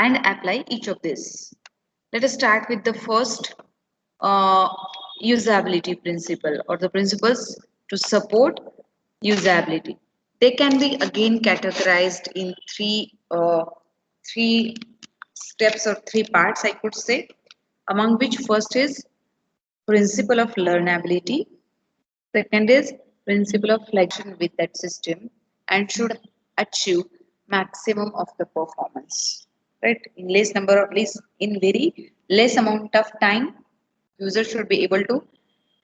and apply each of these. Let us start with the first uh, usability principle or the principles to support usability. They can be again categorized in three steps or three parts, I could say, among which first is principle of learnability, second is principle of flexion with that system and should achieve maximum of the performance. Right? In less number of least in very less amount of time, user should be able to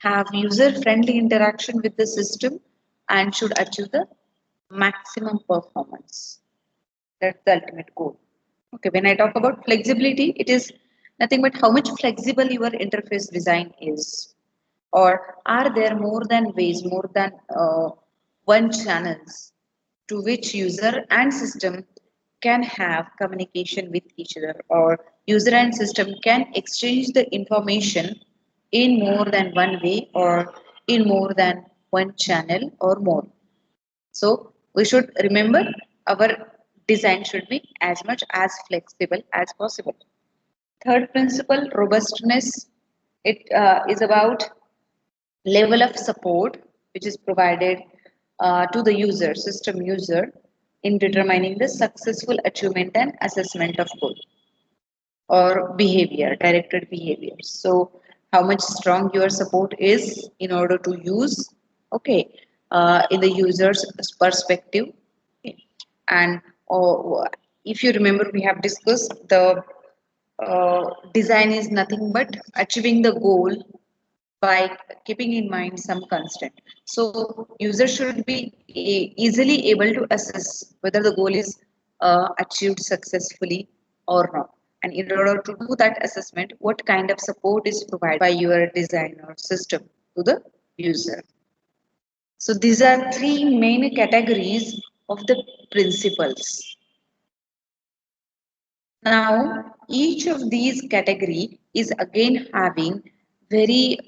have user friendly interaction with the system and should achieve the maximum performance. That's the ultimate goal. Okay, when I talk about flexibility, it is nothing but how much flexible your interface design is. Or are there more than ways, more than one channels to which user and system can have communication with each other, or user and system can exchange the information in more than one way or in more than one channel or more. So we should remember our design should be as much as flexible as possible. Third principle, robustness. It is about level of support which is provided to the user, system user, in determining the successful achievement and assessment of goal or behavior, directed behavior. So, how much strong your support is in order to use, okay, in the user's perspective. Okay. And if you remember, we have discussed the design is nothing but achieving the goal by keeping in mind some constant. So user should be easily able to assess whether the goal is achieved successfully or not. And in order to do that assessment, what kind of support is provided by your design or system to the user. So these are three main categories of the principles. Now, each of these category is again having very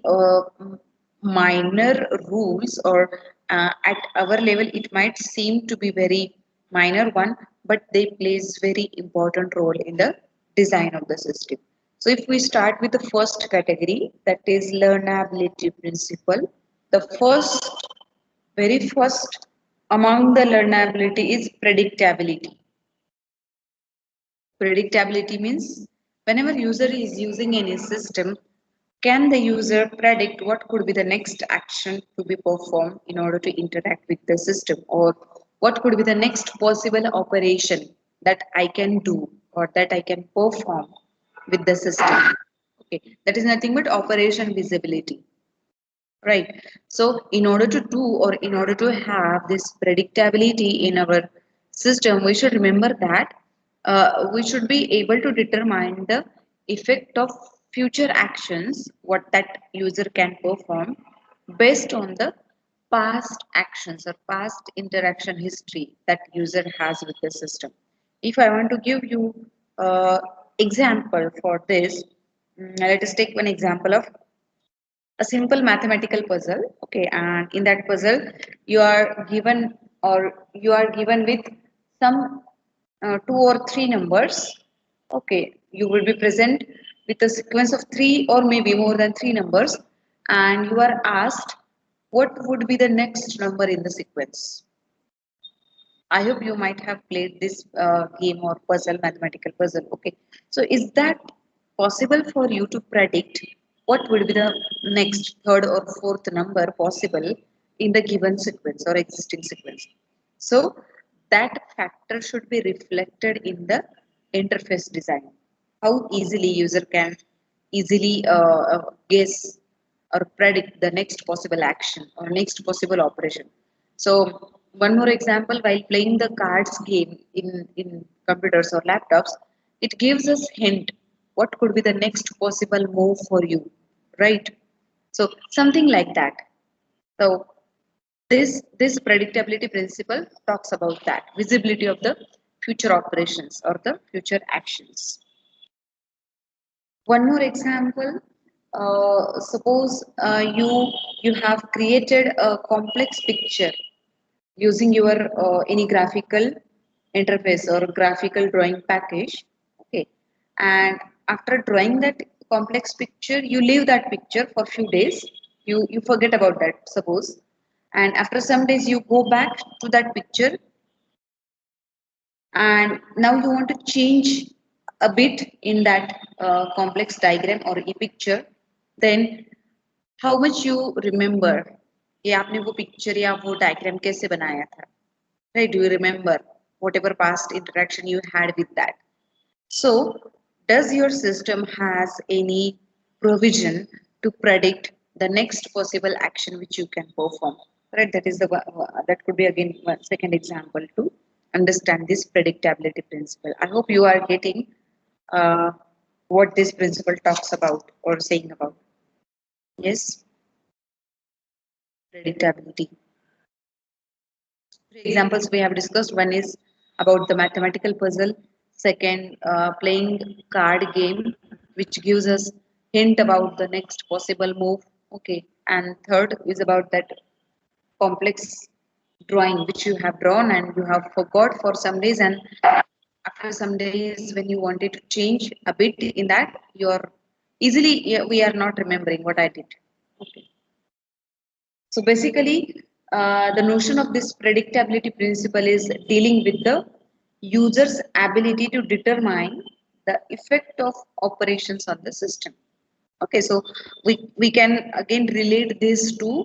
minor rules, or at our level it might seem to be very minor one, but they plays very important role in the design of the system. So if we start with the first category, that is learnability principle, the very first among the learnability is predictability. Predictability means whenever user is using any system, can the user predict what could be the next action to be performed in order to interact with the system, or what could be the next possible operation that I can do or that I can perform with the system. Okay, that is nothing but operation visibility. Right. So, in order to do or in order to have this predictability in our system, we should remember that we should be able to determine the effect of future actions, what that user can perform based on the past actions or past interaction history that user has with the system. If I want to give you example for this, let us take one example of a simple mathematical puzzle. Okay, and in that puzzle you are given or you are given with some two or three numbers. Okay, you will be present with a sequence of three or maybe more than three numbers, and you are asked what would be the next number in the sequence. I hope you might have played this game or puzzle, mathematical puzzle. Okay, so is that possible for you to predict what would be the next third or fourth number possible in the given sequence or existing sequence? So that factor should be reflected in the interface design. How easily user can easily guess or predict the next possible action or next possible operation. So one more example, while playing the cards game in computers or laptops, it gives us hint what could be the next possible move for you, right? So something like that. So this predictability principle talks about that visibility of the future operations or the future actions. One more example, suppose you have created a complex picture using your any graphical interface or graphical drawing package. Okay, and after drawing that complex picture, you leave that picture for few days. You forget about that, suppose, and after some days you go back to that picture, and now you want to change a bit in that complex diagram or a picture, then how much you remember कि आपने वो picture या वो diagram कैसे बनाया था, right? Do you remember whatever past interaction you had with that? So does your system has any provision to predict the next possible action which you can perform, right? That is the that could be again one second example to understand this predictability principle. I hope you are getting uh, what this principle talks about or saying about. Yes, predictability. Three examples we have discussed. One is about the mathematical puzzle. Second, playing card game, which gives us hint about the next possible move. Okay, and third is about that complex drawing which you have drawn and you have forgot for some days, and after some days when you wanted to change a bit in that, you're easily, yeah, we are not remembering what I did. Okay. So basically, the notion of this predictability principle is dealing with the user's ability to determine the effect of operations on the system. Okay, so we can again relate this to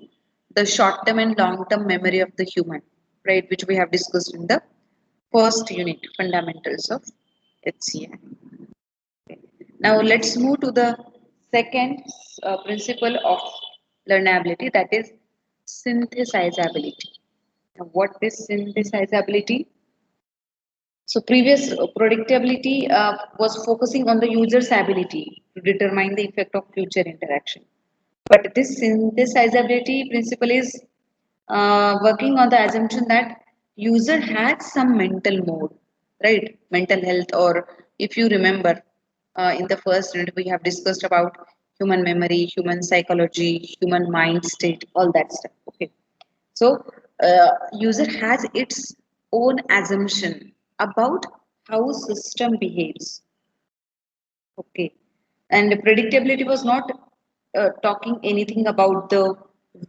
the short-term and long-term memory of the human, right, which we have discussed in the first unit, fundamentals of HCI. Now let's move to the second principle of learnability, that is synthesizability. Now, what is synthesizability? So previous predictability was focusing on the user's ability to determine the effect of future interaction. But this synthesizability principle is working on the assumption that user has some mental mode, right? Mental health, or if you remember, in the first unit we have discussed about human memory, human psychology, human mind state, all that stuff. Okay, so user has its own assumption about how system behaves. Okay. And the predictability was not talking anything about the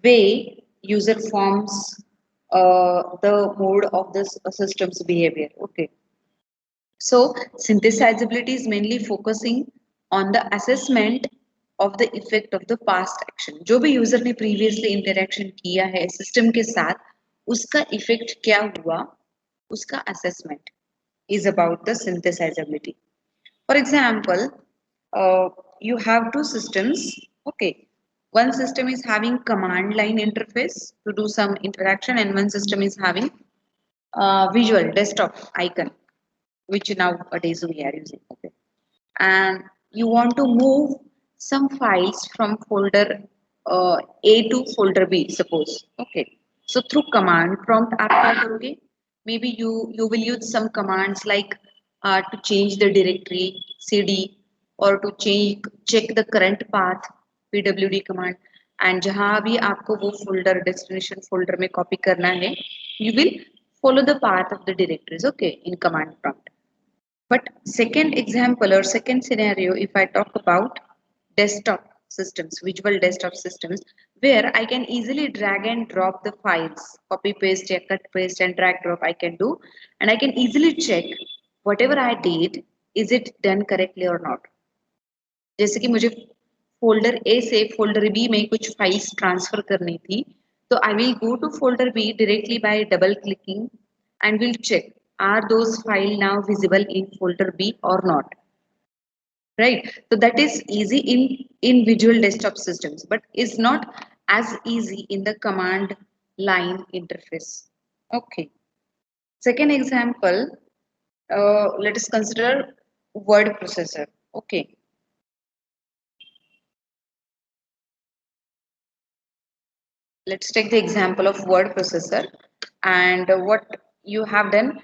way user forms the mode of this system's behavior. Okay. So synthesizability is mainly focusing on the assessment of the effect of the past action. जो भी user ने previously interaction किया है system के साथ, उसका effect क्या हुआ, उसका assessment is about the synthesizability. For example, you have two systems. Okay, one system is having command line interface to do some interaction, and one system is having visual desktop icon, which nowadays we are using. Okay, and you want to move some files from folder A to folder B, suppose. Okay, so through command prompt आप क्या करोगे? Maybe you will use some commands like to change the directory cd, or to change check the current path pwd command, and जहाँ भी आपको वो folder destination folder में copy करना है, you will follow the path of the directories. Okay, in command prompt. But second example or second scenario, if I talk about desktop systems, visual desktop systems, where I can easily drag and drop the files, copy paste, cut paste, and drag drop I can do, and I can easily check whatever I did, is it done correctly or not. जैसे कि मुझे folder ए से folder B में कुछ files transfer करनी थी, तो I will go to folder B directly by double clicking and will check, are those file now visible in folder B or not, right? So that is easy in visual desktop systems, but is not as easy in the command line interface. Okay, second example, let us consider word processor. Okay, let's take the example of word processor, and what you have done,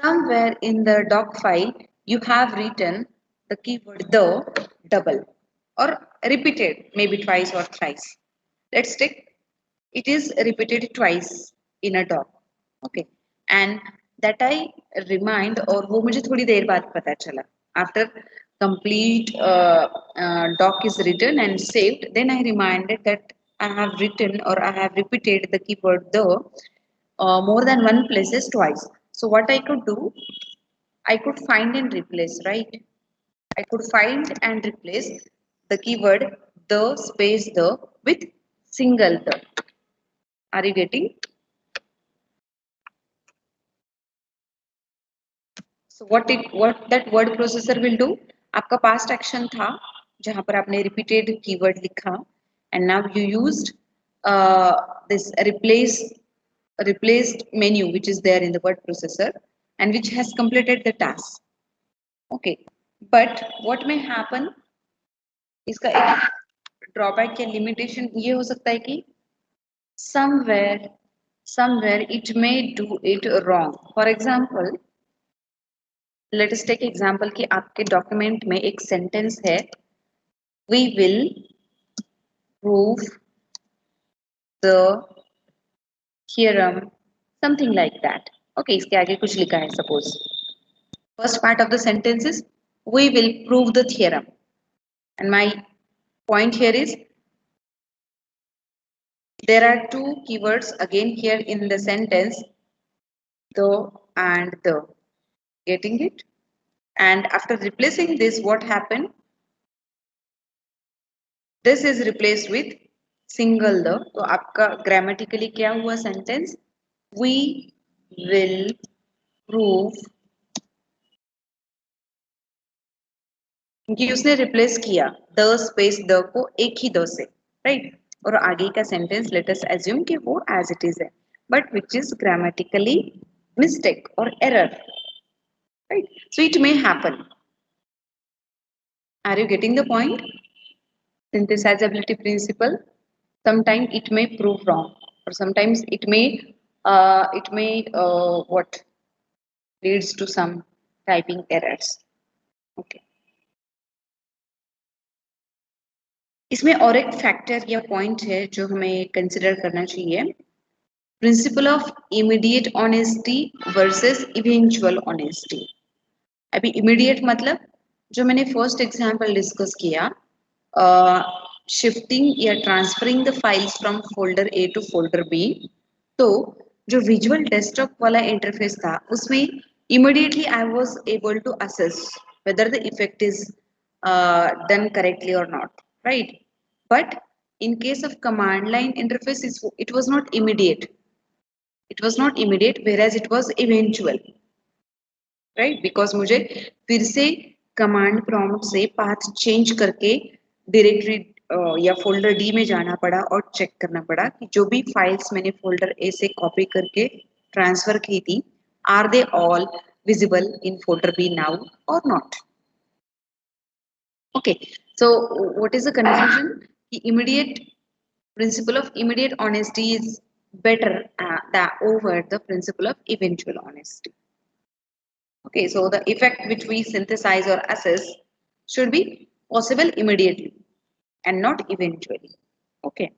somewhere in the doc file, you have written the keyword the double or repeated maybe twice or thrice. Let's take it is repeated twice in a doc. Okay. And that I remind, और वो मुझे थोड़ी देर बाद पता चला. After complete doc is written and saved, then I reminded that I have written or I have repeated the keyword the more than one places twice. So what I could do, I could find and replace, right? I could find and replace the keyword the space the with single the. Are you getting? So what that word processor will do? आपका past action था जहाँ पर आपने repeated keyword लिखा and now you used this replaced menu which is there in the word processor and which has completed the task. Okay, but what may happen? इसका एक drawback या limitation ये हो सकता है कि somewhere somewhere it may do it wrong. For example, let us take example कि आपके document में एक sentence है we will prove the theorem something like that. Okay, इसके आगे कुछ लिखा है suppose. First part of the sentence is we will prove the theorem and my point here is there are two keywords again here in the sentence the and the. Getting it? And after replacing this what happened? This is replaced with single the. तो आपका grammatically क्या हुआ sentence? We will prove क्योंकि उसने replace किया the space the को एक ही the से राइट और आगे का सेंटेंस लेट अस अज्यूम कि वो एज इट इज है but which is grammatically mistake और error right so it may happen are you getting the point synthesizability principle sometimes it may prove wrong or sometimes it may what leads to some typing errors okay इसमें और एक factor या point है जो हमें consider करना चाहिए principle of immediate honesty versus eventual honesty अभी इमीडिएट मतलब जो मैंने फर्स्ट एग्जांपल डिस्कस किया शिफ्टिंग या transferring the files from folder A to folder B तो जो विजुअल डेस्कटॉप वाला इंटरफेस था उसमें immediately I was able to assess whether the effect is done correctly or not, right? But in case of command line interface, it was not immediate. It was not immediate, whereas it was eventual, right? Because मुझे फिर से command prompt से path change करके directory या folder D में जाना पड़ा और check करना पड़ा कि जो भी files मैंने folder A से copy करके transfer की थी, are they all visible in folder B now or not? Okay, so what is the confusion? The immediate principle of immediate honesty is better than over the principle of eventual honesty. Okay, so the effect which we synthesize or assess should be possible immediately and not eventually. Okay.